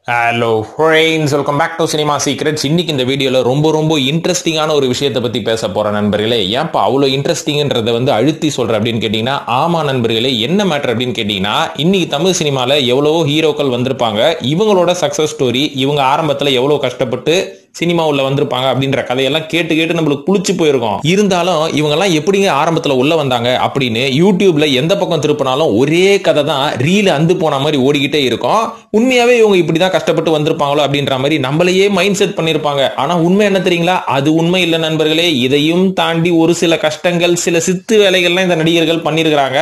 Hello friends, welcome back to cinema secrets. இன்னைக்கு இந்த வீடியோல ரொம்ப இன்ட்ரெஸ்டிங்கான ஒரு விஷயத்தை பத்தி பேச போறேன் நண்பர்களே. ஏன்ப்பா அவ்வளோ இன்ட்ரெஸ்டிங்ன்றதை அழுத்தி சொல்றேன் அப்படின்னு கேட்டீங்கன்னா, ஆமா நண்பர்களே, என்ன மேட்டர் அப்படின்னு கேட்டீங்கன்னா, இன்னைக்கு தமிழ் சினிமால எவ்வளவோ ஹீரோக்கள் வந்திருப்பாங்க. இவங்களோட சக்சஸ் ஸ்டோரி, இவங்க ஆரம்பத்துல எவ்வளவு கஷ்டப்பட்டு சினிமா உள்ள வந்திருப்பாங்க அப்படின்ற கதையெல்லாம் கேட்டு நம்மளுக்கு புளிச்சு போயிருக்கும். இருந்தாலும் இவங்க எல்லாம் எப்படிங்க ஆரம்பத்துல உள்ள வந்தாங்க அப்படின்னு யூடியூப்ல எந்த பக்கம் திருப்பினாலும் ஒரே கதை தான் ரீல் அந்து போன மாதிரி ஓடிக்கிட்டே இருக்கும். உண்மையாவே இவங்க இப்படிதான் கஷ்டப்பட்டு வந்திருப்பாங்களோ அப்படின்ற மாதிரி நம்மளையே மைண்ட் செட் பண்ணிருப்பாங்க. ஆனா உண்மை என்ன தெரியுங்களா? அது உண்மை இல்ல நண்பர்களே. இதையும் தாண்டி ஒரு சில கஷ்டங்கள், சில சித்து வேலைகள்லாம் இந்த நடிகர்கள் பண்ணிருக்காங்க.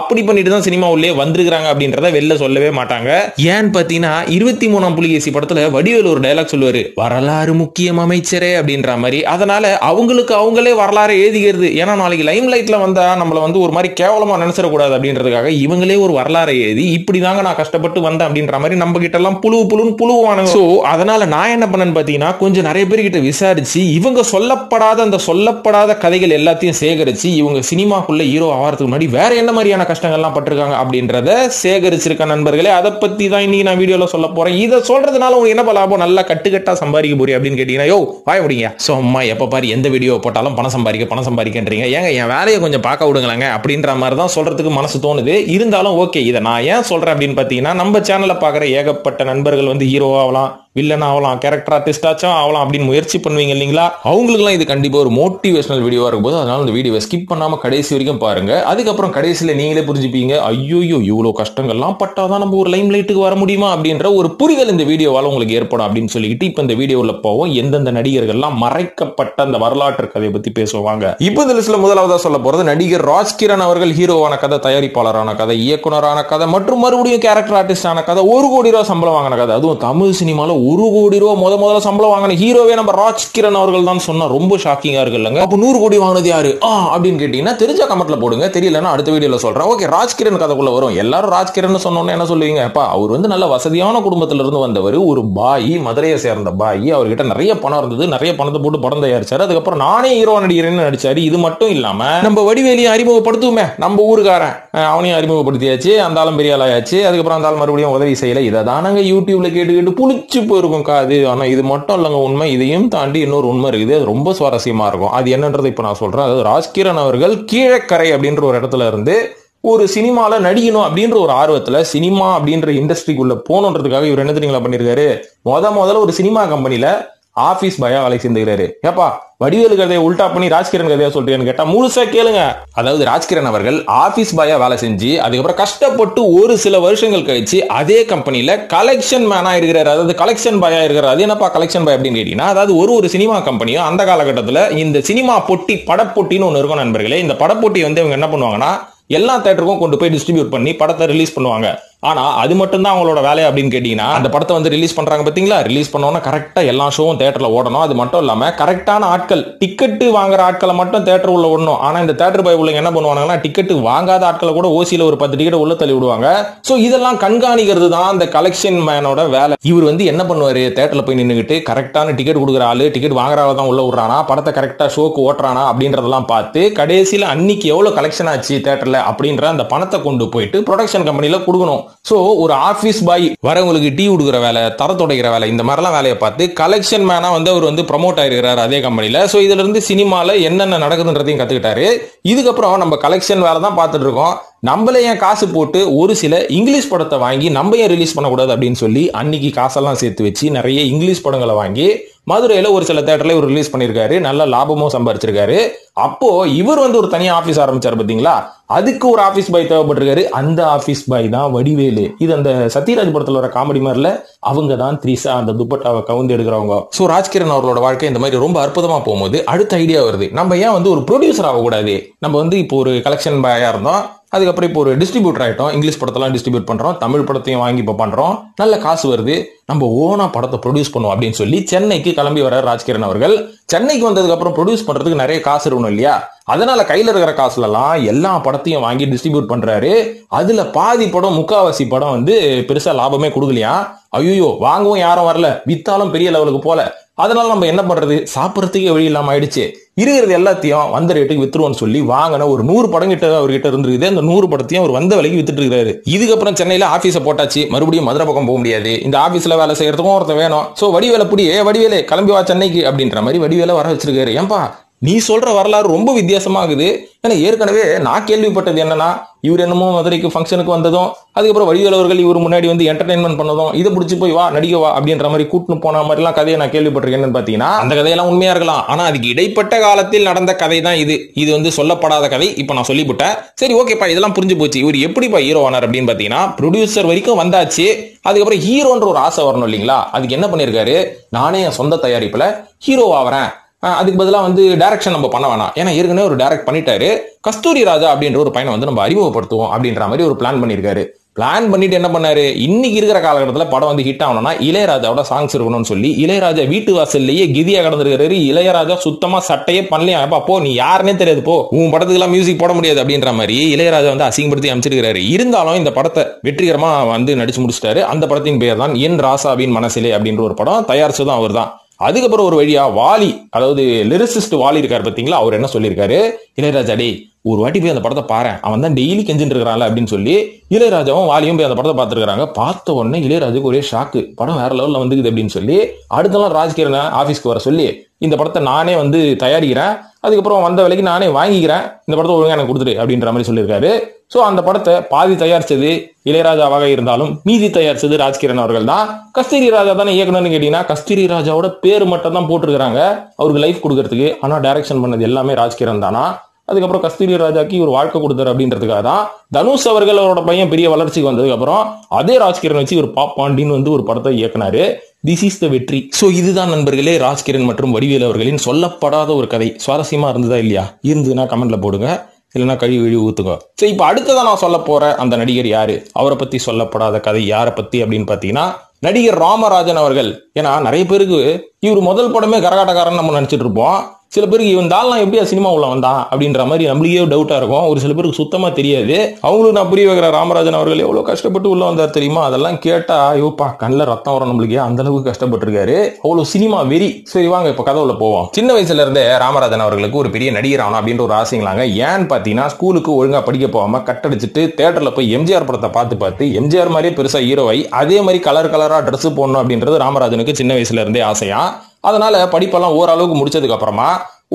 அப்படி பண்ணிட்டு தான் சினிமா உள்ளே வந்திருக்காங்க அப்படின்றத வெளில சொல்லவே மாட்டாங்க. ஏன்னு பாத்தீங்கன்னா, 23ஆம் புலிகேசி படத்துல வடிவேலு ஒரு டயலாக் சொல்லுவாரு, வரலாறு முக்கியம் அமைச்சரே அப்படின்ற மாதிரி. அதனால அவங்களுக்கு அவங்களே வரலாறு எழுதிக்கிறது. ஏன்னா நாளைக்கு லைம் லைட்ல வந்தா நம்மள ஒரு மாதிரி கேவலமா நினைச்சிடக்கூடாது அப்படின்றதுக்காக இவங்களே ஒரு வரலாறு எழுதி, இப்படிதாங்க நான் கஷ்டப்பட்டு வந்தேன் அப்படின்ற மாதிரி நம்ம கிட்ட எல்லாம் புழுன்னு புழுவானுங்க. சோ அதனால நான் என்ன பண்ணேன்னு பாத்தீங்கன்னா, கொஞ்சம் நிறைய பேர் கிட்ட விசாரிச்சு இவங்க சொல்லப்படாத கதைகள் எல்லாத்தையும் சேகரிச்சு, இவங்க சினிமாக்குள்ள ஹீரோ ஆகிறதுக்கு முன்னாடி வேற என்ன மாதிரியான கஷ்டங்கள்லாம் பட்டிருக்காங்க அப்படின்றத சேகரிச்சிருக்க நண்பர்களே. அதை பத்தி தான் இன்னைக்கு நான் வீடியோல சொல்ல போறேன். இதை சொல்றதுனால உங்களுக்கு என்ன லாபம்? நல்லா கட்டுக்கட்டா சம்பாதிக்க போறீங்க அப்படின்னு கேட்டீங்கன்னா, யோ வாய முடியுங்க. சோ அம்மா எப்ப பாரு எந்த வீடியோ போட்டாலும் பணம் சம்பாதிக்கன்றீங்க. ஏங்க என் வேலையை கொஞ்சம் பார்க்க விடுங்களேங்க அப்படின்ற மாதிரி தான் சொல்றதுக்கு மனசு தோணுது. இருந்தாலும் ஓகே, இதை நான் ஏன் சொல்றேன் அப்படின்னு பாத்தீங்கன்னா, நம்ம சேனலை பார்க்குற ஏகப்பட்ட நண்பர்கள் ஹீரோ ஆகலாம், வில்லன் ஆகலாம், கேரக்டர் ஆர்டிஸ்டாச்சும் ஆகலாம் அப்படின்னு முயற்சி பண்ணுவீங்க இல்லைங்களா? அவங்களுக்குலாம் இது கண்டிப்பா ஒரு மோட்டிவேஷனல் வீடியோவா இருக்கும் போது, அதனால இந்த வீடியோவை ஸ்கிப் பண்ணாம கடைசி வரைக்கும் பாருங்க. அதுக்கப்புறம் கடைசியில நீங்களே புரிஞ்சுப்பீங்க, ஐயோ இவ்வளவு கஷ்டங்கள்லாம் பட்டாதான் நம்ம ஒரு லைம் லைட்டுக்கு வர முடியுமா அப்படின்ற ஒரு புரிதல் இந்த வீடியோவால உங்களுக்கு ஏற்படும் அப்படின்னு சொல்லிட்டு இப்ப இந்த வீடியோல போவோம். எந்தெந்த நடிகர்கள்லாம் மறைக்கப்பட்ட அந்த வரலாற்று கதையை பத்தி பேசுவாங்க. இப்போ இந்த லிஸ்ட்ல முதலாவதா சொல்ல போறது நடிகர் ராஜ்கிரண் அவர்கள். ஹீரோவான கதை, தயாரிப்பாளரான கதை, இயக்குனரான கதை மற்றும் மறுபடியும் கேரக்டர் ஆர்டிஸ்டான கதை, 1 கோடி ரூபாய் சம்பளம் வாங்கின கதை. அதுவும் தமிழ் சினிமால 1 கோடி ரூபாய் முதல்ல சம்பளம் வாங்கின ஹீரோவே நம்ம ராஜ்கிரண் அவர்கள் தான் சொன்னா ரொம்ப ஷாக்கிங்கா இருக்குல்லங்க. அப்ப 100 கோடி வாங்கினது யாரு அப்படின்னு கேட்டீங்கன்னா, தெரிஞ்ச கமெண்ட்ல போடுங்க, தெரியலன்னா அடுத்த வீடியோல சொல்றேன். ஓகே, ராஜ்கிரண் கதைக்குள்ள வரும். எல்லாரும் ராஜ்கிரண் சொன்னோன்னு என்ன சொல்லுவீங்க? அப்பா அவர் நல்ல வசதியான குடும்பத்துல இருந்து வந்தவர், ஒரு பாய், மதுரையை சேர்ந்த பாய். அவர்கிட்ட நிறைய பணம் இருந்தது, நிறைய பணத்தை போட்டு படம் தயாரிச்சாரு. அதுக்கப்புறம் நானே ஹீரோ நடிகர்னு நடிச்சாரு. இது மட்டும் இல்லாம நம்ம வடிவேலியும் அறிமுகப்படுத்துவோமே, நம்ம ஊருக்காரன், அவனையும் அறிமுகப்படுத்தியாச்சு. அந்த ஆளும் பெரிய ஆளாயாச்சு. அதுக்கப்புறம் அந்த ஆள் மறுபடியும் உதவி செய்யல. இதை தானங்க யூடியூப்ல கேட்டு புளிச்சு போயிருக்கும் காது. ஆனா இது மட்டும் இல்லங்க உண்மை. இதையும் தாண்டி இன்னொரு உண்மை இருக்குது. அது ரொம்ப சுவாரஸ்யமா இருக்கும். அது என்னன்றது இப்ப நான் சொல்றேன். அதாவது ராஜ்கிரண் அவர்கள் கீழக்கரை அப்படின்ற ஒரு இடத்துல இருந்து ஒரு சினிமால நடிக்கணும் அப்படின்ற ஒரு ஆர்வத்துல சினிமா அப்படின்ற இண்டஸ்ட்ரிக்குள்ள போகணுன்றதுக்காக இவர் என்ன தெரியுங்களா பண்ணிருக்காரு? முதல்ல ஒரு சினிமா கம்பெனில ஆபீஸ் பாயா வேலை செஞ்சுக்கிறாரு. ஏப்பா வடிவேலு கதையை உல்டா பண்ணி ராஜ்கிரண் கதையா சொல்றேன்னு கேட்டா முழுசா கேளுங்க. அதாவது ராஜ்கிரண் அவர்கள் ஆபீஸ் பாயா வேலை செஞ்சு அதுக்கப்புறம் கஷ்டப்பட்டு ஒரு சில வருஷங்கள் கழிச்சு அதே கம்பெனில கலெக்ஷன் மேனா இருக்கிறாரு. அதாவது கலெக்ஷன் பாயா இருக்கிறாரு. அது என்னப்பா கலெக்ஷன் பாய் அப்படின்னு கேட்டீங்கன்னா, அதாவது ஒரு சினிமா கம்பெனியும் அந்த காலகட்டத்தில் இந்த சினிமா பொட்டி, படப்பொட்டின்னு ஒன்று இருக்கும் நண்பர்களே. இந்த படப்பொட்டி இவங்க என்ன பண்ணுவாங்கன்னா, எல்லா தியேட்டருக்கும் கொண்டு போய் டிஸ்ட்ரிபியூட் பண்ணி படத்தை ரிலீஸ் பண்ணுவாங்க. ஆனா அது மட்டும் தான் அவங்களோட வேலை அப்படின்னு கேட்டீங்கன்னா, அந்த படத்தை ரிலீஸ் பண்றாங்க பாத்தீங்களா, ரிலீஸ் பண்ணோன்னா கரெக்டா எல்லா ஷோவும் தியேட்டர்ல ஓடணும். அது மட்டும் இல்லாம கரெக்டான ஆட்கள், டிக்கெட் வாங்குற ஆட்களை மட்டும் தியேட்டர் உள்ள ஓடணும். ஆனா இந்த தியேட்டர் பாய் உள்ள என்ன பண்ணுவாங்கன்னா, டிக்கெட் வாங்காத ஆட்களை கூட ஓசியில ஒரு 10 டிக்கெட் உள்ள தள்ளி விடுவாங்க. சோ இதெல்லாம் கண்காணிக்கிறது தான் அந்த கலெக்ஷன் மேனோட வேலை. இவர் என்ன பண்ணுவாரு, தியேட்டர்ல போய் நின்னுகிட்டு கரெக்டான டிக்கெட் கொடுக்குற ஆளு டிக்கெட் வாங்குறவங்க தான் உள்ள விடுறானா, படத்தை கரெக்டா ஷோக்கு ஓட்டுறானா அப்படின்றதெல்லாம் பார்த்து கடைசியில அன்னைக்கு எவ்வளவு கலெக்ஷன் ஆச்சு தியேட்டர்ல அப்படின்ற அந்த பணத்தை கொண்டு போயிட்டு ப்ரொடக்ஷன் கம்பெனில கொடுக்கணும். சோ ஒரு ஆபீஸ் பாய் வரவங்களுக்கு டீ கொடுக்குற வேலை, தரத்துடைக்கிற வேலை, இந்த மாதிரிலாம் வேலையை பார்த்து கலெக்ஷன் மேனா அவர் ப்ரமோட் ஆயிருக்கிறாரு அதே கம்பெனில. சோ இதுல இருந்து சினிமால என்னென்ன நடக்குதுன்றதையும் கத்துக்கிட்டாரு. இதுக்கப்புறம் நம்ம கலெக்ஷன் வேலை தான் பார்த்துட்டு இருக்கோம். நம்மளே ஏன் காசு போட்டு ஒரு சில இங்கிலீஷ் படத்தை வாங்கி நம்ம ஏன் ரிலீஸ் பண்ணக்கூடாது அப்படின்னு சொல்லி அன்னைக்கு காசெல்லாம் சேர்த்து வச்சு நிறைய இங்கிலீஷ் படங்களை வாங்கி மதுரையில ஒரு சில தியேட்டர்ல இவர் ரிலீஸ் பண்ணிருக்காரு. நல்ல லாபமும் சம்பாரிச்சிருக்காரு. அப்போ இவர் ஒரு தனியா ஆபீஸ் ஆரம்பிச்சாரு பாத்தீங்களா, அதுக்கு ஒரு ஆபீஸ் பாய் தேவைப்பட்டிருக்காரு. அந்த ஆபீஸ் பாய் தான் வடிவேலு. இது அந்த சத்யராஜ் படத்துல வர காமெடி மாதிரில அவங்க தான் த்ரிஷா அந்த துப்பட்டாவை கவுந்து எடுக்கிறவங்க. சோ ராஜ்கிரண் அவர்களோட வாழ்க்கை இந்த மாதிரி ரொம்ப அற்புதமா போகும்போது அடுத்த ஐடியா வருது, நம்ம ஏன் ஒரு ப்ரொடியூசர் ஆகக்கூடாது? நம்ம இப்போ ஒரு கலெக்ஷன் பாயா இருந்தோம், அதுக்கப்புறம் இப்போ ஒரு டிஸ்ட்ரிபியூட்டர் ஆயிட்டோம். இங்கிலீஷ் படத்தெல்லாம் டிஸ்ட்ரிபியூட் பண்றோம், தமிழ் படத்தையும் வாங்கி இப்போ பண்றோம், நல்ல காசு வருது, நம்ம ஓனா படத்தை ப்ரொடியூஸ் பண்ணுவோம் அப்படின்னு சொல்லி சென்னைக்கு கிளம்பி வர ராஜ்கிரண் அவர்கள். சென்னைக்கு வந்ததுக்கு அப்புறம் ப்ரொடியூஸ் பண்றதுக்கு நிறைய காசு இருக்கணும் இல்லையா? அதனால கையில இருக்கிற காசுல எல்லாம் எல்லா படத்தையும் வாங்கி டிஸ்ட்ரிபியூட் பண்றாரு. அதுல பாதி படம், முக்காவாசி படம் பெருசா லாபமே கொடுக்கலையா. ஐயோ வாங்கவும் யாரும் வரல, வித்தாலும் பெரிய லெவலுக்கு போல. அதனால நம்ம என்ன பண்றது, சாப்பிடறதுக்கே வழி இல்லாம ஆயிடுச்சு. இருக்கிறது எல்லாத்தையும் வந்த ரேட்டுக்கு வித்துருவோம்னு சொல்லி வாங்கின ஒரு 100 படம் கிட்ட அவர்கிட்ட இருந்திருக்குது. அந்த 100 படத்தையும் அவர் வந்த விலைக்கு வித்துட்டு இருக்காரு. இதுக்கப்புறம் சென்னையில ஆபீஸ போட்டாச்சு, மறுபடியும் மதுரை பக்கம் போக முடியாது. இந்த ஆபீஸ்ல ப்ரொடக்ஷன்ல வேலை செய்யறதுக்கும் ஒருத்தன் வேணும். சோ வடிவேல புடி வடிவேலே கிளம்பி வா சென்னைக்கு அப்படின்ற மாதிரி வடிவேல வர வச்சிருக்காரு. ஏன்பா நீ சொல்ற வரலாறு ரொம்ப வித்தியாசமாகுது. ஏன்னா ஏற்கனவே நான் கேள்விப்பட்டது என்னன்னா, இவர் என்னமோ மதுரைக்கு ஃபங்க்ஷனுக்கு வந்ததும், அதுக்கப்புறம் வடிவேல் அவர்கள் இவர் முன்னாடி வந்து என்டர்டைன்மெண்ட் பண்ணதும், இதை பிடிச்சி போய் வா நடிக்க வா அப்படின்ற மாதிரி கூட்டுன்னு போன மாதிரி எல்லாம் கதையை நான் கேள்விப்பட்டிருக்கேன். என்னன்னு பாத்தீங்கன்னா அந்த கதையெல்லாம் உண்மையா இருக்கலாம், ஆனா அதுக்கு இடைப்பட்ட காலத்தில் நடந்த கதை தான் இது வந்து சொல்லப்படாத கதை. இப்ப நான் சொல்லிவிட்டேன். சரி ஓகேப்பா, இதெல்லாம் புரிஞ்சு போச்சு. இவர் எப்படிப்பா ஹீரோ ஆனார் அப்படின்னு பாத்தீங்கன்னா, ப்ரொடியூசர் வரைக்கும் வந்தாச்சு. அதுக்கப்புறம் ஹீரோன்ற ஒரு ஆசை வரணும் இல்லைங்களா? அதுக்கு என்ன பண்ணிருக்காரு, நானே என் சொந்த தயாரிப்புல ஹீரோ ஆவறேன், அதுக்கு பதிலாக வந்து டைரக்ஷன் நம்ம பண்ண வேணாம், ஏன்னா ஏற்கனவே ஒரு டைரக்ட் பண்ணிட்டாரு, கஸ்தூரி ராஜா அப்படின்ற ஒரு பையனை வந்து நம்ம அறிமுகப்படுத்துவோம் அப்படின்ற மாதிரி ஒரு பிளான் பண்ணியிருக்காரு. பிளான் பண்ணிட்டு என்ன பண்ணாரு, இன்னைக்கு இருக்கிற காலகட்டத்தில் படம் வந்து ஹிட் ஆகணும்னா இளையராஜாவோட சாங்ஸ் இருக்கணும்னு சொல்லி இளையராஜா வீட்டு வாசல்லையே கிதியா கடந்திருக்காரு. இளையராஜா சுத்தமா சட்டையே பண்ணலையா, அப்போ நீ யாருன்னே தெரியாது, போ உன் படத்துக்கு எல்லாம் மியூசிக் போட முடியாது அப்படின்ற மாதிரி இளையராஜா வந்து அசிங்கப்படுத்தி அமைச்சிருக்காரு. இருந்தாலும் இந்த படத்தை வெற்றிகரமா வந்து நடிச்சு முடிச்சிட்டாரு. அந்த படத்தின் பெயர் தான் என் ராசாவின் மனசிலே அப்படின்ற ஒரு படம். தயாரிச்சதும் அவர் தான். அதுக்கப்புறம் ஒரு வழியா வாலி, அதாவது லிரிசிஸ்ட் வாலி இருக்காரு பாத்தீங்களா, அவர் என்ன சொல்லியிருக்காரு, இளையராஜா டே ஒரு வாட்டி போய் அந்த படத்தை பாரு, அவன் தான் டெய்லி கெஞ்சிட்டு இருக்கிறான் அப்படின்னு சொல்லி இளையராஜாவும் வாலியும் போய் அந்த படத்தை பார்த்துருக்காங்க. பார்த்த உடனே இளையராஜாவுக்கு ஒரே ஷாக்கு, படம் வேற லெவல்ல வந்துக்குது அப்படின்னு சொல்லி அடுத்த நாள் ராஜ்கிரண் ஆபீஸ்க்கு வர சொல்லி, இந்த படத்தை நானே வந்து தயாரிக்கிறேன், அதுக்கப்புறம் வந்த விலைக்கு நானே வாங்கிக்கிறேன், இந்த படத்தை ஒழுங்கா எனக்கு கொடுத்துரு அப்படின்ற மாதிரி சொல்லியிருக்காரு. சோ அந்த படத்தை பாதி தயாரிச்சது இளையராஜாவாக இருந்தாலும் மீதி தயாரிச்சது ராஜ்கிரண் அவர்கள் தான். கஸ்தூரி ராஜா தானே இயக்கணும்னு கேட்டீங்கன்னா, கஸ்தூரி ராஜாவோட பேர் மட்டும் தான் போட்டிருக்காங்க அவருக்கு லைஃப் கொடுக்கறதுக்கு. ஆனா டைரக்ஷன் பண்ணது எல்லாமே ராஜ்கிரண் தானா. அதுக்கப்புறம் கஸ்தூரி ராஜாக்கு ஒரு வாழ்க்கை கொடுத்தாரு அப்படின்றதுக்காக தான் தனுஷ் அவர்கள் அவரோட பையன் பெரிய வளர்ச்சிக்கு வந்ததுக்கு அப்புறம் அதே ராஜ்கிரண் வச்சு ஒரு பாப்பாண்டின்னு வந்து ஒரு படத்தை இயக்குனாரு. திஸ் இஸ் த வெற்றி. சோ இதுதான் நண்பர்களே ராஜ்கிரண் மற்றும் வடிவேல் அவர்களின் சொல்லப்படாத ஒரு கதை. சுவாரஸ்யமா இருந்ததா இல்லையா? இருந்ததுன்னா கமெண்ட்ல போடுங்க, இல்லைன்னா கழுவி ஊத்துங்க. சரி, இப்ப அடுத்ததான் நான் சொல்ல போற அந்த நடிகர் யாரு, அவரை பத்தி சொல்லப்படாத கதை யாரை பத்தி அப்படின்னு பாத்தீங்கன்னா, நடிகர் ராமராஜன் அவர்கள். ஏன்னா நிறைய பேருக்கு இவர் முதல் படமே கரகாட்டக்காரன் நம்ம நினைச்சிட்டு இருப்போம். சில பேருக்கு இவன் தாள்லாம் எப்படியா சினிமா உள்ள வந்தான் அப்படின்ற மாதிரி நம்மளுக்கே டவுட்டா இருக்கும். ஒரு சில பேருக்கு சுத்தமா தெரியாது. அவங்களுக்கு நான் புரிய வைக்கிற, ராமராஜன் அவர்கள் எவ்வளவு கஷ்டப்பட்டு உள்ள வந்தார் தெரியுமா? அதெல்லாம் கேட்டா ஐயோப்பா கண்ணில் ரத்தம் வரும் நம்மளுக்கே, அந்த அளவுக்கு கஷ்டப்பட்டிருக்காரு. அவ்வளவு சினிமா வெறி. சரி வாங்க இப்ப கதவுல போவோம். சின்ன வயசுல இருந்தே ராமராஜன் அவர்களுக்கு ஒரு பெரிய நடிகர் ஆகணும் அப்படின்ற ஒரு ஆசைங்களாங்க. ஏன்னு பாத்தீங்கன்னா, ஸ்கூலுக்கு ஒழுங்கா படிக்க போகாம கட்டடிச்சிட்டு தியேட்டர்ல போய் எம்ஜிஆர் படத்தை பார்த்து எம்ஜிஆர் மாதிரியே பெருசா ஹீரோவை அதே மாதிரி கலரா ட்ரெஸ் போடணும் அப்படின்றது ராமராஜனுக்கு சின்ன வயசுல இருந்தே ஆசையா. அதனால படிப்பெல்லாம் ஓரளவுக்கு முடிச்சதுக்கு அப்புறமா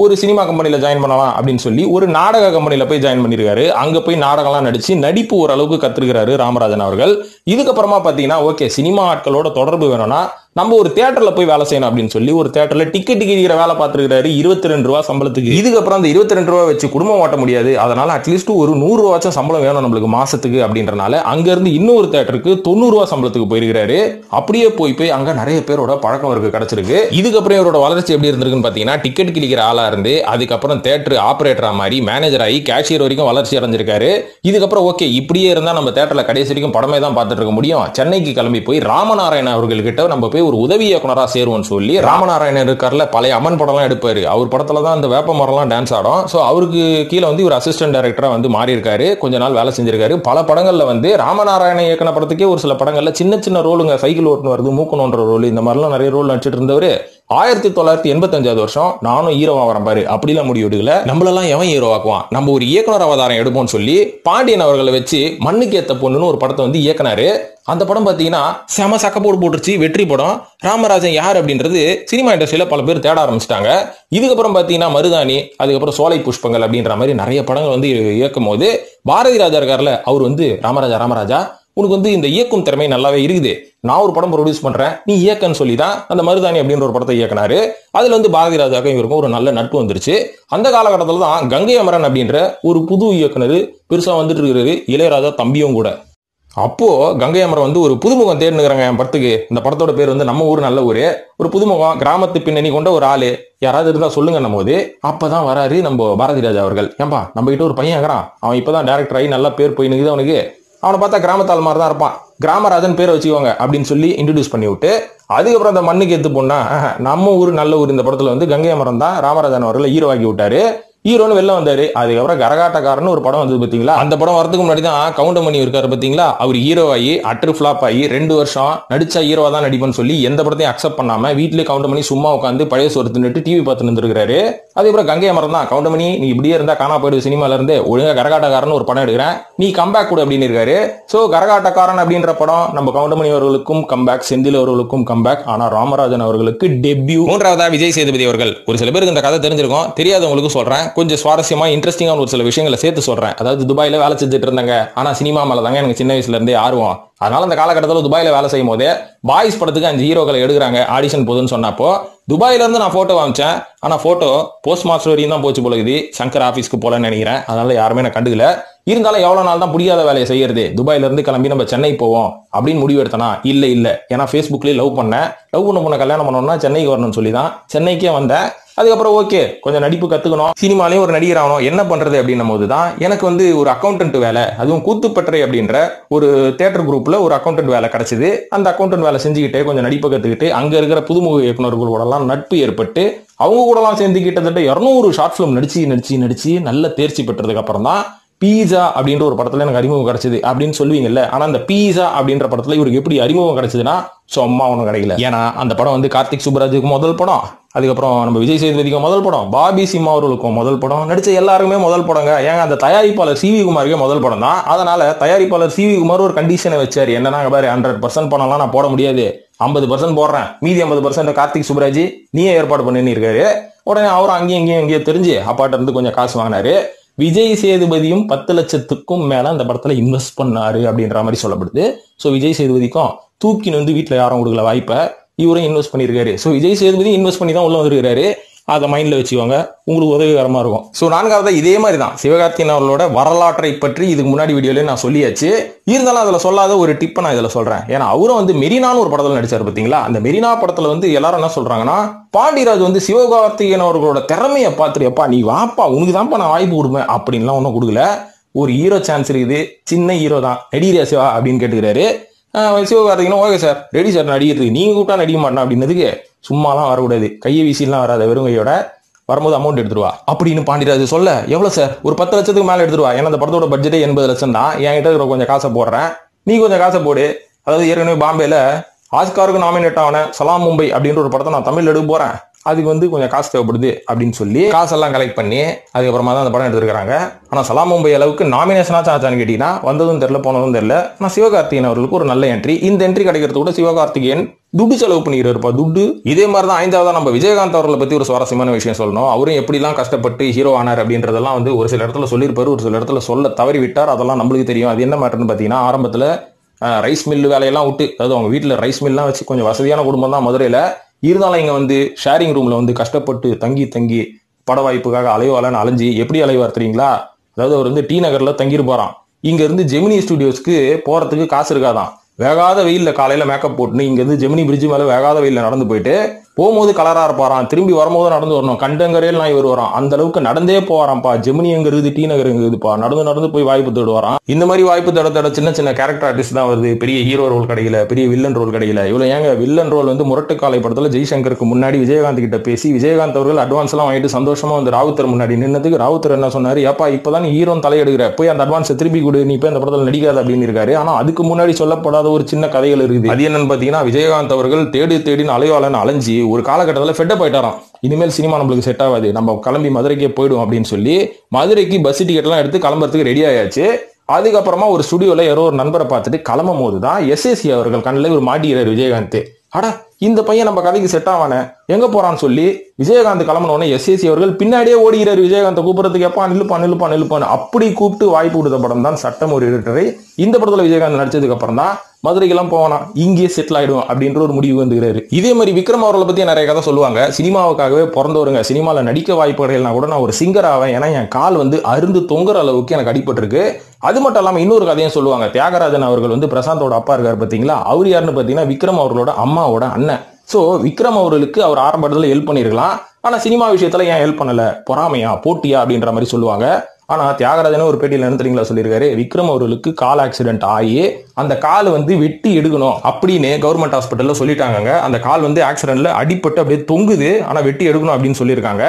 ஒரு சினிமா கம்பெனில ஜாயின் பண்ணலாம் அப்படின்னு சொல்லி ஒரு நாடக கம்பெனில போய் ஜாயின் பண்ணிருக்காரு. அங்க போய் நாடகம்லாம் நடிச்சு நடிப்பு ஓரளவுக்கு கத்துருக்காரு ராமராஜன் அவர்கள். இதுக்கப்புறமா பாத்தீங்கன்னா, ஓகே சினிமா ஆட்களோட தொடர்பு வேணும்னா நம்ம ஒரு தியேட்டர்ல போய் வேலை செய்யணும் அப்படின்னு சொல்லி ஒரு தியேட்டர்ல டிக்கெட் கிழிக்கிற வேலை பார்த்துருக்காரு 22 ரூபா சம்பளத்துக்கு. இதுக்கப்புறம் அந்த 22 ரூபா வச்சு குடும்பம் ஓட்ட முடியாது, அதனால அட்லீஸ்ட் ஒரு 100 ரூபாச்சும் சம்பளம் வேணும் நம்மளுக்கு மாசத்துக்கு அப்படின்றனால அங்க இருந்து இன்னொரு தியேட்டருக்கு 90 ரூபா சம்பளத்துக்கு போயிருக்காரு. அப்படியே போய் அங்க நிறைய பேரோட பழக்கம் அவருக்கு கிடைச்சிருக்கு. இதுக்கப்புறம் இவரோட வளர்ச்சி எப்படி இருந்திருக்குன்னு பாத்தீங்கன்னா, டிக்கெட் கிழிக்கிற ஆளா இருந்து அதுக்கப்புறம் தியேட்டர் ஆபரேட்டரா மாதிரி மேனேஜர் ஆகி கேஷியர் வரைக்கும் வளர்ச்சி அடைஞ்சிருக்காரு. இதுக்கப்புறம் ஓகே இப்படியே இருந்தா நம்ம தியேட்டர்ல கடைசி வரைக்கும் படமே தான் பார்த்துட்டு இருக்க முடியும், சென்னைக்கு கிளம்பி போய் ராமநாராயணன் அவர்கள்கிட்ட நம்ம போய் ஒரு உதவி இயக்குனரா சேருவோம்னு சொல்லி, ராமநாராயணன் இருக்கார்ல பழைய அம்மன் படம்லாம் எடுப்பாரு, அவர் படத்துல தான் அந்த வேப்ப மரம்லாம் டான்ஸ் ஆடும். சோ அவருக்கு கீழே வந்து ஒரு அசிஸ்டன்ட் டைரக்டரா வந்து மாறி இருக்காரு. கொஞ்ச நாள் வேலை செஞ்சிருக்காரு. பல படங்கள்ல வந்து ராமநாராயணன் இயக்குன படத்துக்கே ஒரு சில படங்கள்ல சின்ன சின்ன ரோலுங்க, சைக்கிள் ஓட்டுன்னு வருது, மூக்கணுன்ற ரோல், இந்த மாதிரிலாம் நிறைய ரோல் நடிச்சிட்டு இருந்தவர். 1985 வருஷம் நானும் ஹீரோவா வரேன் பாரு அப்படிலாம் முடிவெடுக்கல. நம்மளெல்லாம் எவன் ஹீரோ ஆக்குவான், நம்ம ஒரு இயக்குனர் அவதாரம் எடுப்போம்னு சொல்லி பாண்டியன் அவர்களை வச்சு மண்ணுக்கு ஏத்த பொண்ணுன்னு ஒரு படத்தை வந்து இயக்குனாரு. அந்த படம் பாத்தீங்கன்னா செம சக்கப்போடு போட்டுருச்சு, வெற்றி படம். ராமராஜன் யார் அப்படின்றது சினிமா இண்டஸ்ட்ரியில பல பேர் தேட ஆரம்பிச்சிட்டாங்க. இதுக்கப்புறம் பாத்தீங்கன்னா மருதாணி, அதுக்கப்புறம் சோலை புஷ்பங்கள் அப்படின்ற மாதிரி நிறைய படங்கள் வந்து இயக்கும் போது பாரதி ராஜா இருக்கார்ல, அவர் வந்து ராமராஜா உனக்கு வந்து இந்த இயக்கும் திறமை நல்லாவே இருக்குது, நான் ஒரு படம் ப்ரொடியூஸ் பண்றேன், நீ இயக்கன்னு சொல்லி தான் அந்த மருதாணி அப்படின்ற ஒரு படத்தை இயக்குனாரு. அதுல வந்து பாரதி ராஜாக்கும் இவருக்கும் ஒரு நல்ல நட்பு வந்துருச்சு. அந்த காலகட்டத்தில் தான் கங்கை அமரன் அப்படின்ற ஒரு புது இயக்குனர் பெருசா வந்துட்டு இருக்கிறது, இளையராஜா தம்பியும் கூட. அப்போ கங்கை அமரன் வந்து ஒரு புதுமுகம் தேடினுக்கிறாங்க என் படத்துக்கு. இந்த படத்தோட பேர் வந்து நம்ம ஊர் நல்ல ஊரு, ஒரு புதுமுகம் கிராமத்து பின்னணி கொண்ட ஒரு ஆளு யாராவது இருந்தா சொல்லுங்க போது அப்பதான் வராரு நம்ம பாரதி ராஜா அவர்கள். ஏன்பா நம்ம கிட்ட ஒரு பையன் இருக்கிறான், அவன் இப்பதான் டைரக்டர் ஆகி நல்லா பேர் போய் நிக்குது, அவனுக்கு அவனை பார்த்தா கிராமத்தால் மாதிரி தான் இருப்பான், கிராமராஜன் பேரை வச்சுக்கோங்க அப்படின்னு சொல்லி இன்ட்ரடியூஸ் பண்ணி விட்டு, அதுக்கப்புறம் அந்த மண்ணுக்கு ஏத்து போனா நம்ம ஊர் நல்ல ஊர் இந்த படத்துல வந்து கங்கை அமரன் தான் ராமராஜன் அவர்களை ஹீரோ ஆக்கி விட்டாரு. ஹீரோன்னு வெளில வந்தாரு. அதுக்கப்புறம் கரகாட்டக்காரன்னு ஒரு படம் வந்தது பாத்தீங்களா, அந்த படம் வரதுக்கு முன்னாடி தான் கவுண்டமணி இருக்காரு பாத்தீங்களா, அவர் ஹீரோ ஆகி அட்டர் ஃபிளாப் ஆகி 2 வருஷம் நடிச்சா ஹீரோவா தான் நடிப்பேன்னு சொல்லி எந்த படத்தையும் அக்செப்ட் பண்ணாம வீட்லயே கவுண்டமணி சும்மா உட்காந்து பழைய சோறு தின்னுட்டு டிவி பார்த்து இருந்திருக்காரு. அதுக்கப்புறம் கங்கை அமரன் தான் கவுண்டமணி நீ இப்படியே இருந்தா காணா போயிடு சினிமால இருந்து ஒழுங்கா கரகாட்டக்காரன் ஒரு படம் எடுக்கிறேன் நீ கம்பேக் கூட அப்படின்னு இருக்காரு. சோ கரகாட்டக்காரன் அப்படின்ற படம் நம்ம கவுண்டமணி அவர்களுக்கும் கம்பேக், செந்தில் அவர்களுக்கும் கம்பேக், ஆனா ராமராஜன் அவர்களுக்கு டெபியூ. மூன்றாவதா விஜய் சேதுபதி அவர்கள். ஒரு சில பேருக்கு இந்த கதை தெரிஞ்சிருக்கும், தெரியாதவங்களுக்கு சொல்றேன். கொஞ்சம் சுவாரஸ்யமா இன்ட்ரெஸ்டிங்கான ஒரு சில விஷயங்களை சேர்த்து சொல்றேன். அதாவது துபாயில வேலை செஞ்சுட்டு இருந்தாங்க, ஆனா சினிமா மேல தாங்க எனக்கு சின்ன வயசுல இருந்தே ஆர்வம். அதனால அந்த காலகட்டத்தில் துபாயில வேலை செய்யும் போதே பாய்ஸ் படத்துக்கு 5 ஹீரோக்களை எடுக்கிறாங்க ஆடிஷன் போதுன்னு சொன்னப்போ துபாயில இருந்து நான் போட்டோ வாங்கிச்சேன். ஆனா போட்டோ போஸ்ட் மாஸ்டர் வரையும் தான் போச்சு போல இது, சங்கர் ஆபீஸ்க்கு போலன்னு நினைக்கிறேன். அதனால யாருமே நான் கண்டுக்கல. இருந்தாலும் எவ்வளவு நாள் தான் புரியாத வேலையை செய்யறது, துபாயில இருந்து கிளம்பி நம்ம சென்னை போவோம் அப்படின்னு முடிவு எடுத்தனா இல்ல ஏன்னா பேஸ்புக்லயே லவ் பண்ண கல்யாணம் பண்ணோம்னா சென்னைக்கு வரணும்னு சொல்லி தான் சென்னைக்கே வந்தேன். அதுக்கப்புறம் ஓகே கொஞ்சம் நடிப்பு கத்துக்கணும், சினிமாலையும் ஒரு நடிகர் ஆகணும், என்ன பண்றது அப்படின்னும் போது தான் எனக்கு வந்து ஒரு அக்கௌண்டன்ட் வேலை, அதுவும் கூத்துப்பற்றை அப்படின்ற ஒரு தியேட்டர் குரூப்ல ஒரு அக்கௌண்டன்ட் வேலை கிடைச்சது. அந்த அக்கௌண்டன்ட் வேலை செஞ்சுக்கிட்டே கொஞ்சம் நடிப்பு கத்துக்கிட்டு அங்க இருக்கிற புதுமுக இயக்குநர்களோட எல்லாம் நட்பு ஏற்பட்டு அவங்க கூட எல்லாம் சேர்ந்து கிட்டத்தட்ட 200 ஷார்ட் பிலிம் நடிச்சு நல்ல தேர்ச்சி பெற்றதுக்கு அப்புறம் தான் பீஸா அப்படின்ற ஒரு படத்துல எனக்கு அறிமுகம் கிடைச்சது அப்படின்னு சொல்லுவீங்கல்ல. ஆனா அந்த பீஸா அப்படின்ற படத்துல இவருக்கு எப்படி அறிமுகம் கிடைச்சதுன்னா சும்மா ஒன்றும் கிடைக்கல. ஏன்னா அந்த படம் வந்து கார்த்திக் சுப்ராஜுக்கு முதல் படம், அதுக்கப்புறம் நம்ம விஜய் சேதுபதிக்கு முதல் படம், பாபி சிம்மா அவர்களுக்கும் முதல் படம், நடிச்ச எல்லாருக்குமே முதல் படங்க. ஏங்க அந்த தயாரிப்பாளர் சிவி குமாருக்கே முதல் படம் தான். அதனால தயாரிப்பாளர் சிவி குமார் ஒரு கண்டிஷனை வச்சாரு, என்னன்னா பாரு 100% பணம்லாம் நான் போட முடியாது, 50% போடுறேன், மீதி 50% கார்த்திக் சுப்ராஜ் நீயே ஏற்பாடு பண்ணின்னு இருக்காரு. உடனே அவரும் அங்கேயும் தெரிஞ்சு அப்பாட்ட இருந்து கொஞ்சம் காசு வாங்கினாரு. விஜய் சேதுபதியும் 10 லட்சத்துக்கும் மேல அந்த படத்துல இன்வெஸ்ட் பண்ணாரு அப்படின்ற மாதிரி சொல்லப்படுது. சோ விஜய் சேதுபதிக்கும் தூக்கின்னு வந்து வீட்டுல யாரும் கொடுக்கல வாய்ப்பை, இவரும் இன்வெஸ்ட் பண்ணிருக்காரு. சோ விஜய் சேதுபதி இன்வெஸ்ட் பண்ணி தான் உள்ள வந்துருக்காரு. அதை மைண்ட்ல வச்சுக்கோங்க, உங்களுக்கு உதவிகரமா இருக்கும். சோ நான்காவது இதே மாதிரி தான் சிவகார்த்திகேயன் அவர்களோட வரலாற்றை பற்றி இதுக்கு முன்னாடி வீடியோல நான் சொல்லியாச்சு. இருந்தாலும் அதுல சொல்லாத ஒரு டிப்பை நான் இதுல சொல்றேன். ஏன்னா அவரும் வந்து மெரினான்னு ஒரு படத்துல நடிச்சாரு பாத்தீங்களா. அந்த மெரினா படத்துல வந்து எல்லாரும் என்ன சொல்றாங்கன்னா பாண்டியராஜ் வந்து சிவகார்த்திகேயன் அவர்களோட திறமையை பார்த்துருப்பா நீ வாப்பா உனக்கு தான்ப்பா நான் வாய்ப்பு கொடுப்பேன் அப்படின்லாம் ஒன்றும் கொடுக்கல. ஒரு ஹீரோ சான்ஸ் இருக்குது, சின்ன ஹீரோ தான், நடிகரியா சிவா அப்படின்னு கேட்டுக்கிறாரு. Sivakarthikeyan okay sir ready sir நடிக்கிறதுக்கு, நீங்க கூப்பிட்டா நடிக்க மாட்டேன் அப்படின்னதுக்கு சும்மாலாம் வரக்கூடாது, கையை வீசிலாம் வராத, வெறும் கையோட வரும்போது அமௌண்ட் எடுத்துருவா அப்படின்னு பாண்டியராஜ் சொல்ல, எவ்வளவு சார் ஒரு 10 லட்சத்துக்கு மேல எடுத்துருவா, ஏன்னா அந்த படத்தோட பட்ஜெட்டே 80 லட்சம் தான், என்கிட்ட இருக்கிற கொஞ்சம் காசை போடுறேன், நீ கொஞ்சம் காசை போடு. அதாவது ஏற்கனவே பாம்பேல ஆஸ்காருக்கு நாமினேட் ஆன சலாம் மும்பை அப்படின்ற ஒரு படத்தை நான் தமிழ் எடுக்க போறேன், அதுக்கு வந்து கொஞ்சம் காசு தேவைப்படுது அப்படின்னு சொல்லி காசெல்லாம் கலெக்ட் பண்ணி அதுக்கப்புறமா தான் அந்த படம் எடுத்துருக்காங்க. ஆனா சலாம் மும்பை அளவுக்கு நாமினேஷனாச்சும் ஆச்சான்னு கேட்டீங்கன்னா வந்ததும் தெரியல போனதும் தெரியல. ஆனா சிவகார்த்திகேயன் அவர்களுக்கு ஒரு நல்ல என்ட்ரி, இந்த என்ட்ரி கிடைக்கிறது கூட சிவகார்த்திகேயன் துட்டு செலவு பண்ணிருப்பா துட்டு. இதே மாதிரி தான் 5ஆவதா நம்ம விஜயகாந்த் அவர்களை பத்தி ஒரு சுவாரஸ்யமான விஷயம் சொல்லணும். அவரும் எப்படிலாம் கஷ்டப்பட்டு ஹீரோ ஆனார் அப்படின்றதெல்லாம் வந்து ஒரு சில இடத்துல சொல்லியிருப்பாரு, ஒரு சில இடத்துல சொல்ல தவறி விட்டார். அதெல்லாம் நம்மளுக்கு தெரியும். அது என்ன மேட்டர்னு பாத்தீங்கன்னா ஆரம்பத்துல ரைஸ் மில் வேலையெல்லாம் விட்டு, அதாவது அவங்க வீட்டுல ரைஸ் மில்லாம் வச்சு கொஞ்சம் வசதியான குடும்பம் தான் மதுரையில, இருந்தாலும் இங்க வந்து ஷேரிங் ரூம்ல வந்து கஷ்டப்பட்டு தங்கி பட வாய்ப்புக்காக அலைவாளன்னு அலைஞ்சி எப்படி அலைவார் தெரியுங்களா. அதாவது அவர் வந்து டி நகர்ல தங்கியிருப்பாராம். இங்க இருந்து ஜெமினி ஸ்டுடியோஸ்க்கு போறதுக்கு காசு இருக்காதான். வேகாத வெயில்ல காலையில மேக்கப் போட்டுன்னு இங்க இருந்து ஜெமினி பிரிட்ஜ் மேல வேகாத வெயில்ல நடந்து போயிட்டு போகும்போது கலரா இருப்பாராம், திரும்பி வரும்போது நடந்து வரணும், கண்டங்கரையில் நான் இவர் வரான், அந்த அளவுக்கு நடந்தே போவாராம்ப்பா. ஜெமினி எங்க இருக்குது, டி நகர் எங்க இருக்குதுப்பா, நடந்து போய் வாய்ப்பு தேடுவாராம். இந்த மாதிரி வாய்ப்பு தேட சின்ன கேரக்டர் ஆர்டிஸ்ட் தான் வருது, பெரிய ஹீரோ ரோல் கிடைக்கல, பெரிய வில்லன் ரோல் கிடைக்கல. இவ்வளவு ஏங்க வில்லன் ரோல் வந்து முரட்டுக்காலை படத்துல ஜெய்சங்கருக்கு முன்னாடி விஜயகாந்த் கிட்ட பேசி விஜயகாந்த் அவர்கள் அட்வான்ஸ் எல்லாம் வாங்கிட்டு சந்தோஷமா வந்து ராவுத்தர் முன்னாடி நின்னதுக்கு ராவுத்தர் என்ன சொன்னாரு, ஏப்பா இப்பதான் நீ ஹீரோ தலையெடுக்கிற, போய் அந்த அட்வான்ஸ் திருப்பி கொடு, நீ போய் அந்த படத்துல நடிக்காது அப்படின்னு இருக்காரு. ஆனா அதுக்கு முன்னாடி சொல்லப்படாத ஒரு சின்ன கதைகள் இருக்குது. அது என்னன்னு பாத்தீங்கன்னா விஜயகாந்த் அவர்கள் தேடின்னு அலைவாளன் அலைஞ்சி ஒரு காலகட்டத்தில் ஃபெட்டப் ஆயிட்டாராம். இனிமேல் சினிமா நம்மளுக்கு செட் ஆகாது, நம்ம கிளம்பி மதுரைக்கே போயிடும் அப்படின்னு சொல்லி மதுரைக்கு பஸ் டிக்கெட் எல்லாம் எடுத்து கிளம்புறதுக்கு ரெடி ஆயாச்சு. அதுக்கப்புறமா ஒரு ஸ்டுடியோல யாரோ ஒரு நண்பரை பார்த்துட்டு கிளம்பும் போதுதான் எஸ்எஸ்சி அவர்கள் கண்ணில் ஒரு மாட்டிக்கிறார் விஜயகாந்த். அடா இந்த பையன் நம்ம கதைக்கு செட் ஆவான எங்க போறான்னு சொல்லி விஜயகாந்த் கிளம்பினோடனே எஸ்எஸ்சி அவர்கள் பின்னாடியே ஓடுகிறார் விஜயகாந்த் கூப்பிடுறதுக்கு, எப்பா நிலுப்பான்னு அப்படி கூப்பிட்டு வாய்ப்பு கொடுத்த படம் தான் சட்டம் ஒரு இருட்டரை. இந்த படத்துல விஜயகாந்த் நடிச்சதுக்கு அப்புறம் தான் மதுரைக்கெல்லாம் போவானா, இங்கேயே செட்டில் ஆயிடும் அப்படின்ற ஒரு முடிவு வந்துகிறாரு. இதே மாதிரி விக்ரம் அவர்களை பத்தி நிறைய கதை சொல்லுவாங்க. சினிமாவுக்காகவே பிறந்தவருங்க, சினிமால நடிக்க வாய்ப்பு கிடையலனா கூட நான் ஒரு சிங்கர் ஆவேன், ஏன்னா என் கால் வந்து அருந்து தொங்குற அளவுக்கு எனக்கு அடிபட்டிருக்கு. அது மட்டும் இல்லாம இன்னொரு கதையும் சொல்லுவாங்க. தியாகராஜன் அவர்கள் வந்து பிரசாந்தோட அப்பா இருக்காரு பாத்தீங்களா, அவர் யாருன்னு பாத்தீங்கன்னா விக்ரம் அவர்களோட அம்மாவோட அண்ணன். சோ விக்ரம் அவர்களுக்கு அவர் ஆரம்பத்துல ஹெல்ப் பண்ணிருக்கலாம், ஆனா சினிமா விஷயத்துல ஏன் ஹெல்ப் பண்ணல, பொறாமையா போட்டியா அப்படின்ற மாதிரி சொல்லுவாங்க. ஆனா தியாகராஜன் ஒரு பேட்டியில் என்ன தெரியுங்களா சொல்லியிருக்காரு, விக்ரம் அவர்களுக்கு கால் ஆக்சிடென்ட் ஆகி அந்த கால் வந்து வெட்டி எடுக்கணும் அப்படின்னு கவர்மெண்ட் ஹாஸ்பிட்டல்ல சொல்லிட்டாங்க. அந்த கால் வந்து ஆக்சிடென்ட்ல அடிபட்டு அப்படியே தொங்குது, ஆனா வெட்டி எடுக்கணும் அப்படின்னு சொல்லியிருக்காங்க.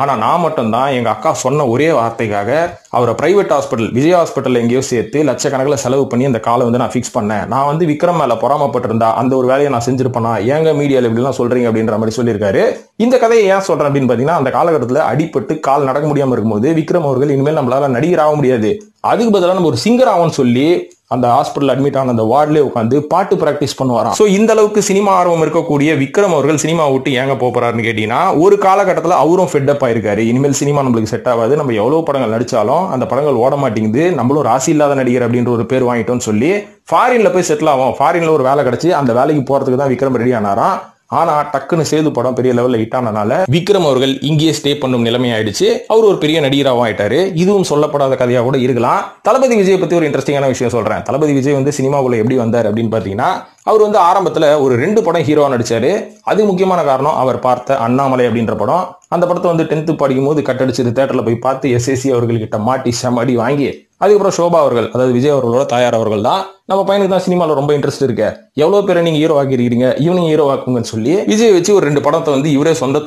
ஆனா நான் மட்டும் தான் எங்க அக்கா சொன்ன ஒரே வார்த்தைக்காக அவரை பிரைவேட் ஹாஸ்பிட்டல் விஜய் ஹாஸ்பிட்டல் எங்கேயோ சேர்த்து லட்சக்கணக்கில் செலவு பண்ணி அந்த காலை வந்து நான் ஃபிக்ஸ் பண்ணேன். நான் வந்து விக்ரம் மேல பொறாமப்பட்டிருந்தா அந்த ஒரு வேலையை நான் செஞ்சிருப்பேனா, ஏங்க மீடியாவில் இப்படிலாம் சொல்றீங்க அப்படின்ற மாதிரி சொல்லியிருக்காரு. இந்த கதையை ஏன் சொல்றேன் அப்படின்னு பாத்தீங்கன்னா, அந்த காலகட்டத்தில் அடிபட்டு கால் நடக்க முடியாம இருக்கும்போது விக்ரம் அவர்கள் இனிமேல் நம்மளால நடிகர் ஆக முடியாது, அதுக்கு பதிலாக நம்ம ஒரு சிங்கர் ஆகும்னு சொல்லி அந்த ஹாஸ்பிட்டல் அட்மிட் ஆன அந்த வார்டிலே உட்காந்து பாட்டு பிராக்டிஸ் பண்ணுவாராம். சோ இந்த அளவுக்கு சினிமா ஆர்வம் இருக்கக்கூடிய விக்ரம் அவர்கள் சினிமா விட்டு ஏங்க போறாருன்னு கேட்டீங்கன்னா, ஒரு காலகட்டத்தில் அவரும் ஃபெட்டப் ஆயிருக்காரு. இனிமேல் சினிமா நம்மளுக்கு செட் ஆகாது, நம்ம எவ்வளவு படங்கள் நடிச்சாலும் அந்த படங்கள் ஓட மாட்டேங்குது, நம்மளும் ராசி இல்லாத நடிகர் அப்படின்ற ஒரு பேர் வாங்கிட்டோம்னு சொல்லி ஃபாரின்ல போய் செட்டில் ஆகும். ஃபாரின்ல ஒரு வேலை கிடைச்சு அந்த வேலைக்கு போறதுக்கு தான் விக்ரம் ரெடி ஆனாராம். ஆனா டக்குன்னு சேது படம் பெரிய லெவல்ல ஹிட் ஆனனால விக்ரம் அவர்கள் இங்கேயே ஸ்டே பண்ணும் நிலைமை ஆயிடுச்சு. அவர் ஒரு பெரிய நடிகராகவும் ஆயிட்டாரு. இதுவும் சொல்லப்படாத கதையா கூட இருக்கலாம். தளபதி விஜய் பத்தி ஒரு இன்ட்ரெஸ்டிங்கான விஷயம் சொல்றேன். தளபதி விஜய் வந்து சினிமாவுக்குள்ள எப்படி வந்தார் அப்படின்னு பாத்தீங்கன்னா, அவர் வந்து ஆரம்பத்துல ஒரு 2 படம் ஹீரோவா நடிச்சாரு. அது முக்கியமான காரணம் அவர் பார்த்த அண்ணாமலை அப்படின்ற படம். அந்த படத்தை வந்து 10th படிக்கும் போது கட்டடிச்சு தியேட்டர்ல போய் பார்த்து எஸ்ஏசி அவர்கள்கிட்ட மாட்டி செமடி வாங்கி, அதுக்கப்புறம் சோபா அவர்கள், அதாவது விஜய் அவர்களோட தாயார் அவர்கள் தான், நம்ம பையனுக்கு தான் சினிமாவில் ரொம்ப இன்ட்ரெஸ்ட் இருக்கு, எவ்வளவு பேரை நீங்க ஹீரோ ஆக்கிருக்கீங்க, இவனையும் ஹீரோ ஆக்குங்கன்னு சொல்லி விஜய் வச்சு ஒரு 2 படத்தை வந்து இவரே சொந்த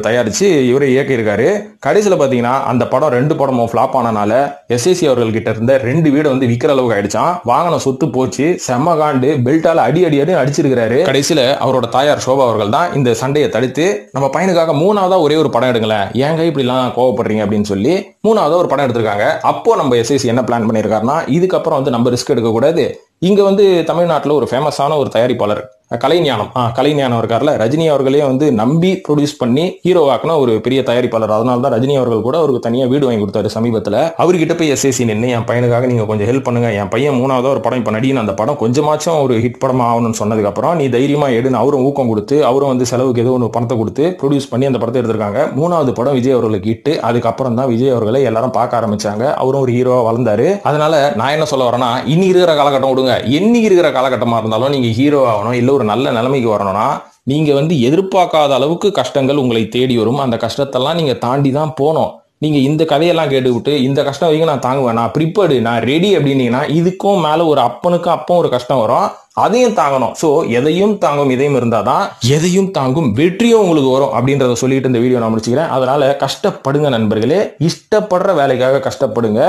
தயாரிச்சு இவரே இயக்கியிருக்காரு. கடைசியில் பாத்தீங்கன்னா அந்த படம் 2 படமும் ஃபிளாப் ஆனனால எஸ்ஏசி அவர்கள் கிட்ட இருந்த 2 வீடு வந்து விற்கிற அளவுக்கு ஆயிடுச்சான். வாங்கின சொத்து போச்சு, செம்ம காண்டு, பெல்ட்டால அடி அடிச்சிருக்காரு. கடைசியில அவரோட தாயார் சோபா அவர்கள் தான் இந்த சண்டையை தடுத்து, நம்ம பையனுக்காக 3ஆவதா ஒரே ஒரு படம் எடுங்களேன், ஏங்க இப்படி எல்லாம் கோவப்படுறீங்க அப்படின்னு சொல்லி 3ஆவதா ஒரு படம் எடுத்திருக்காங்க. அப்போ நம்ம எஸ்ஏசி என்ன பிளான் பண்ணியிருக்காருன்னா, இதுக்கப்புறம் வந்து நம்ம ரிஸ்க் எடுக்க கூடாது, இங்க வந்து தமிழ்நாட்டில் ஒரு ஃபேமஸான ஒரு தயாரிப்பாளர் கலைஞானம் இருக்கார்ல, ரஜினி அவர்களே வந்து நம்பி ப்ரொடியூஸ் பண்ணி ஹீரோ ஆக்கின ஒரு பெரிய தயாரிப்பாளர். அதனால தான் ரஜினி அவர்கள் கூட அவருக்கு தனியா வீடு வாங்கி கொடுத்தாரு சமீபத்தில். அவர்கிட்ட போய் எஸ்ஏசி நின்று, என் பையனுக்காக நீங்க கொஞ்சம் ஹெல்ப் பண்ணுங்க, என் பையன் 3ஆவதா ஒரு படம் இப்ப நடிகன், அந்த படம் கொஞ்சமாச்சும் ஒரு ஹிட் படமா ஆகணும்னு சொன்னதுக்கு அப்புறம் நீ தைரியமா எடுன்னு அவரும் ஊக்கம் கொடுத்து, அவரும் வந்து செலவுக்கு ஏதோ ஒன்று பணத்தை கொடுத்து ப்ரொடியூஸ் பண்ணி அந்த படத்தை எடுத்திருக்காங்க. 3ஆவது படம் விஜய் அவர்களுக்கு ஹிட். அதுக்கப்புறம் தான் விஜய் அவர்களை எல்லாரும் பார்க்க ஆரம்பிச்சாங்க. அவரும் ஒரு ஹீரோவா வளர்ந்தாரு. அதனால நான் என்ன சொல்ல வரேன்னா, இன்னி இருக்கிற காலகட்டம் விடுங்க, என்னைக்கு இருக்கிற காலகட்டமா இருந்தாலும் நீங்க ஹீரோ ஆகணும், இல்ல ஒரு நல்ல நிலைமைக்கு வரணும்னா நீங்க வந்து எதிர்பார்க்காத அளவுக்கு கஷ்டங்கள் உங்களை தேடி வரும். அந்த கஷ்டத்தெல்லாம் நீங்க தாண்டி தான் போகணும். நீங்க இந்த கதையெல்லாம் கேட்டுவிட்டு இந்த கஷ்டம் வரைக்கும் நான் தாங்குவேன், நான் ப்ரிப்பேர்டு, நான் ரெடி அப்படின்னீங்கன்னா இதுக்கும் மேல ஒரு அப்பனுக்கு அப்பம் ஒரு கஷ்டம் வரும், அதையும் தாங்கணும். சோ எதையும் தாங்கும் இதயம் இருந்தாதான் எதையும் தாங்கும் வெற்றியும் உங்களுக்கு வரும் அப்படின்றத சொல்லிட்டு இந்த வீடியோ நான் முடிச்சுக்கிறேன். அதனால கஷ்டப்படுங்க நண்பர்களே, இஷ்டப்படுற வேலைக்காக கஷ்டப்படுங்க,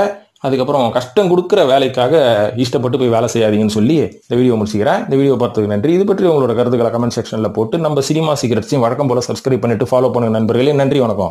அதுக்கப்புறம் கஷ்டம் கொடுக்குற வேலைக்காக இஷ்டப்பட்டு போய் வேலை செய்யாதீங்கன்னு சொல்லி இந்த வீடியோ முடிச்சுக்கிறேன். இந்த வீடியோ பார்த்ததுக்கு நன்றி. இது பற்றி உங்களோட கருத்துக்களை கமெண்ட் செக்ஷன்ல போட்டு நம்ம சினிமா சீக்ரெட்ஸையும் வழக்கம் போல சப்ஸ்கிரைப் பண்ணிட்டு ஃபாலோ பண்ணுங்க நண்பர்களே. நன்றி, வணக்கம்.